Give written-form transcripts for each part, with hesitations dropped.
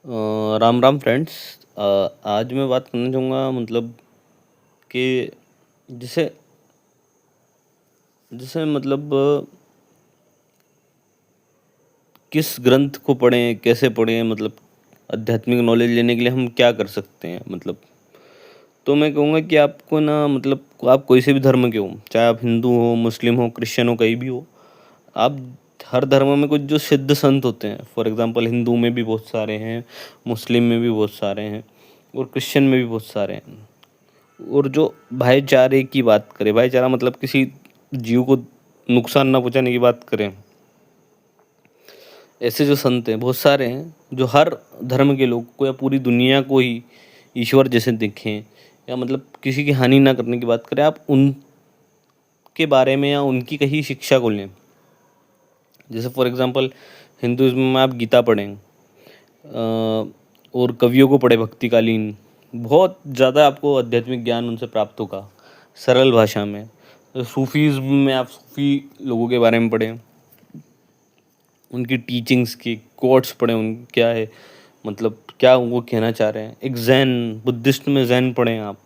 Ram Ram friends. आज मैं बात करना चाहूँगा मतलब कि जैसे जैसे मतलब किस ग्रंथ को पढ़ें, कैसे पढ़ें, मतलब आध्यात्मिक नॉलेज लेने के लिए हम क्या कर सकते हैं मतलब। तो मैं कहूँगा कि आपको ना मतलब आप कोई से भी धर्म के हो, चाहे आप हिंदू हो, मुस्लिम हो, क्रिश्चियन हो, कहीं भी हो, आप हर धर्म में कुछ जो सिद्ध संत होते हैं, फॉर एग्जांपल हिंदू में भी बहुत सारे हैं, मुस्लिम में भी बहुत सारे हैं और क्रिश्चियन में भी बहुत सारे हैं। और जो भाईचारे की बात करें, भाईचारा मतलब किसी जीव को नुकसान ना पहुंचाने की बात करें, ऐसे जो संत हैं बहुत सारे हैं जो हर धर्म के लोग को या पूरी दुनिया को ही ईश्वर जैसे दिखें, या मतलब किसी की हानि ना करने की बात करें, आप उनके बारे में या उनकी कही शिक्षा को लें। जैसे फॉर एग्जांपल हिंदुइज्म में आप गीता पढ़ें, और कवियों को पढ़े भक्तिकालीन, बहुत ज़्यादा आपको आध्यात्मिक ज्ञान उनसे प्राप्त होगा सरल भाषा में। तो सूफीज़्म में आप सूफी लोगों के बारे में पढ़ें, उनकी टीचिंग्स की कोट्स पढ़ें, उन क्या है मतलब क्या वो कहना चाह रहे हैं। एक जैन बुद्धिस्ट में जैन पढ़ें आप,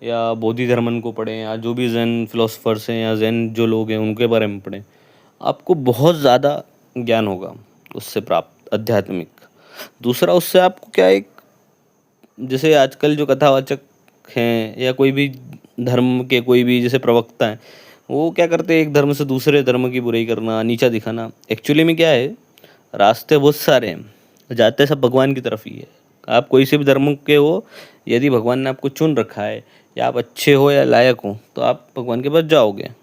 या बोधि धर्मन को पढ़ें, या जो भी जैन फिलोसफर्स हैं या जैन जो लोग हैं उनके बारे में पढ़ें। आपको बहुत ज़्यादा ज्ञान होगा उससे प्राप्त आध्यात्मिक। दूसरा उससे आपको क्या, एक जैसे आजकल जो कथावाचक हैं या कोई भी धर्म के कोई भी जैसे प्रवक्ता हैं, वो क्या करते हैं, एक धर्म से दूसरे धर्म की बुराई करना, नीचा दिखाना। एक्चुअली में क्या है, रास्ते बहुत सारे हैं, जाते सब भगवान की तरफ ही है। आप कोई से भी धर्म के हो, यदि भगवान ने आपको चुन रखा है या आप अच्छे हो या लायक हो, तो आप भगवान के पास जाओगे।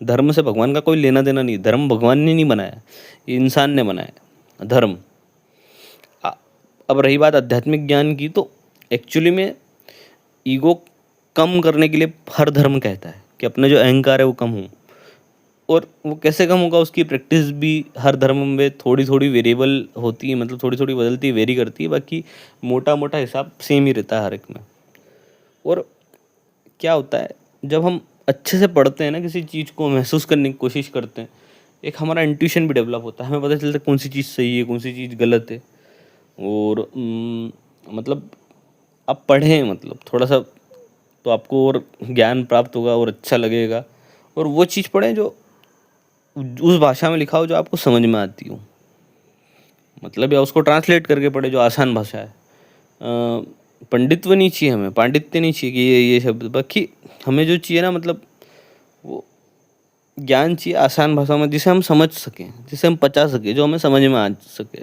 धर्म से भगवान का कोई लेना देना नहीं। धर्म भगवान ने नहीं बनाया, ये इंसान ने बनाया धर्म। आ- अब रही बात आध्यात्मिक ज्ञान की, तो एक्चुअली में ईगो कम करने के लिए हर धर्म कहता है कि अपना जो अहंकार है वो कम हो। और वो कैसे कम होगा, उसकी प्रैक्टिस भी हर धर्म में थोड़ी थोड़ी वेरिएबल होती है, मतलब थोड़ी थोड़ी बदलती है, वेरी करती है, बाकी मोटा मोटा हिसाब सेम ही रहता है हर एक में। और क्या होता है, जब हम अच्छे से पढ़ते हैं ना, किसी चीज़ को महसूस करने की कोशिश करते हैं, एक हमारा इंट्यूशन भी डेवलप होता है, हमें पता चलता है कौन सी चीज़ सही है, कौन सी चीज़ गलत है। और मतलब आप पढ़ें मतलब थोड़ा सा, तो आपको और ज्ञान प्राप्त होगा और अच्छा लगेगा। और वो चीज़ पढ़ें जो उस भाषा में लिखा हो जो आपको समझ में आती हो, मतलब या उसको ट्रांसलेट करके पढ़े जो आसान भाषा है। पंडित्व नहीं चाहिए हमें, पांडित्य नहीं चाहिए कि ये शब्द, बाकी हमें जो चाहिए ना मतलब वो ज्ञान चाहिए आसान भाषा में, जिसे हम समझ सकें, जिसे हम पचा सकें, जो हमें समझ में आ सके।